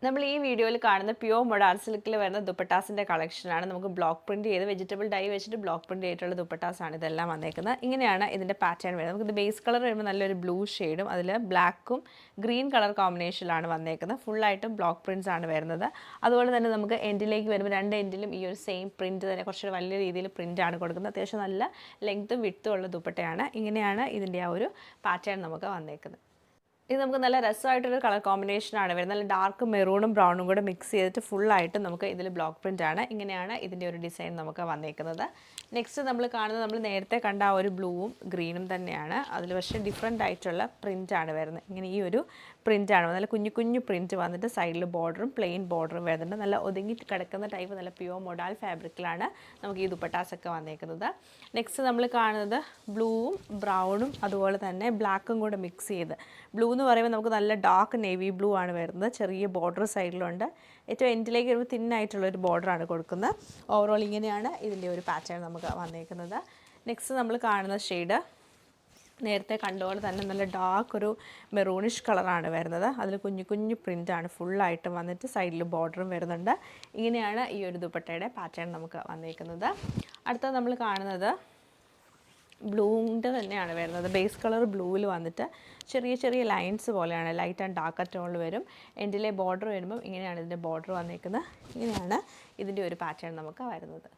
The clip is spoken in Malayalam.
നമ്മൾ ഈ വീഡിയോയിൽ കാണുന്ന പ്യൂർ മൊഡാൾ സിൽക്കിൽ വരുന്ന ദുപ്പട്ടാസിൻ്റെ കളക്ഷനാണ്. നമുക്ക് ബ്ലോക്ക് പ്രിൻറ്റ് ചെയ്ത് വെജിറ്റബിൾ ഡൈ വെച്ചിട്ട് ബ്ലോക്ക് പ്രിൻറ്റ് ചെയ്തിട്ടുള്ള ദുപ്പട്ടാസാണ് ഇതെല്ലാം വന്നേക്കുന്നത്. ഇങ്ങനെയാണ് ഇതിൻ്റെ പാറ്റേൺ വരുന്നത്. നമുക്കിത് ബേസ് കളർ വരുമ്പോൾ നല്ലൊരു ബ്ലൂ ഷെയ്ഡും അതിൽ ബ്ലാക്കും ഗ്രീൻ കളർ കോമ്പിനേഷനിലാണ് വന്നേക്കുന്നത്. ഫുള്ളായിട്ടും ബ്ലോക്ക് പ്രിൻറ്റ്സ് ആണ് വരുന്നത്. അതുപോലെ തന്നെ നമുക്ക് എൻഡിലേക്ക് വരുമ്പോൾ രണ്ട് എൻഡിലും ഈ ഒരു സെയിം പ്രിൻറ്റ് തന്നെ കുറച്ചുകൂടി വലിയ രീതിയിൽ പ്രിൻ്റാണ് കൊടുക്കുന്നത്. അത്യാവശ്യം നല്ല ലെങ്ത്തും വിഡ്ത്തും ഉള്ള ദുപ്പട്ടയാണ്. ഇങ്ങനെയാണ് ഇതിൻ്റെ ആ ഒരു പാറ്റേൺ നമുക്ക് വന്നേക്കുന്നത്. ഇത് നമുക്ക് നല്ല രസമായിട്ടൊരു കളർ കോമ്പിനേഷനാണ് വരുന്നത്. നല്ല ഡാർക്ക് മെറൂണും ബ്രൗണും കൂടെ മിക്സ് ചെയ്തിട്ട് ഫുള്ളായിട്ട് നമുക്ക് ഇതിൽ ബ്ലോക്ക് പ്രിൻ്റ് ആണ്. ഇങ്ങനെയാണ് ഇതിൻ്റെ ഒരു ഡിസൈൻ നമുക്ക് വന്നേക്കുന്നത്. നെക്സ്റ്റ് നമ്മൾ കാണുന്നത് നമ്മൾ നേരത്തെ കണ്ട ആ ഒരു ബ്ലൂവും ഗ്രീനും തന്നെയാണ്. അതിൽ പക്ഷേ ഡിഫറെൻ്റ് ആയിട്ടുള്ള പ്രിൻ്റാണ് വരുന്നത്. ഇങ്ങനെ ഈ ഒരു പ്രിൻ്റാണ് നല്ല കുഞ്ഞു കുഞ്ഞു പ്രിൻറ്റ് വന്നിട്ട് സൈഡിൽ ബോർഡറും പ്ലെയിൻ ബോർഡറും വരുന്നുണ്ട്. നല്ല ഒതുങ്ങി കിടക്കുന്ന ടൈപ്പ് നല്ല പ്യുവർ മൊഡാൾ ഫാബ്രിക്കിലാണ് നമുക്ക് ഈ ദുപ്പട്ടാസൊക്കെ വന്നേക്കുന്നത്. നെക്സ്റ്റ് നമ്മൾ കാണുന്നത് ബ്ലൂവും ബ്രൗണും അതുപോലെ തന്നെ ബ്ലാക്കും കൂടെ മിക്സ് ചെയ്ത്. ബ്ലൂ എന്ന് പറയുമ്പോൾ നമുക്ക് നല്ല ഡാർക്ക് നേവി ബ്ലൂ ആണ് വരുന്നത്. ചെറിയ ബോർഡർ സൈഡിലുണ്ട്. ഏറ്റവും എൻഡിലേക്ക് വരുമ്പോൾ തിന്നായിട്ടുള്ളൊരു ബോർഡറാണ് കൊടുക്കുന്നത്. ഓവറോൾ ഇങ്ങനെയാണ് ഇതിൻ്റെ ഒരു പാറ്റേൺ നമുക്ക് വന്നേക്കുന്നത്. നെക്സ്റ്റ് നമ്മൾ കാണുന്ന ഷെയ്ഡ് നേരത്തെ കണ്ടുപോലെ തന്നെ നല്ല ഡാർക്ക് ഒരു മെറൂണിഷ് കളറാണ് വരുന്നത്. അതിൽ കുഞ്ഞു കുഞ്ഞു പ്രിൻ്റാണ് ഫുള്ളായിട്ടും വന്നിട്ട് സൈഡിൽ ബോർഡറും വരുന്നുണ്ട്. ഇങ്ങനെയാണ് ഈ ഒരു ദുപ്പട്ടയുടെ പാറ്റേൺ നമുക്ക് വന്നേക്കുന്നത്. അടുത്തത് നമ്മൾ കാണുന്നത് ബ്ലൂവിൻ്റെ തന്നെയാണ് വരുന്നത്. ബേസ് കളർ ബ്ലൂവിൽ വന്നിട്ട് ചെറിയ ചെറിയ ലൈൻസ് പോലെയാണ് ലൈറ്റ് ആൻഡ് ഡാർക്ക് ടോണിൽ വരും. എൻഡിലെ ബോർഡർ വരുമ്പം ഇങ്ങനെയാണ് ഇതിൻ്റെ ബോർഡർ വന്നേക്കുന്നത്. ഇങ്ങനെയാണ് ഇതിൻ്റെ ഒരു പാറ്റേൺ നമുക്ക് വരുന്നത്.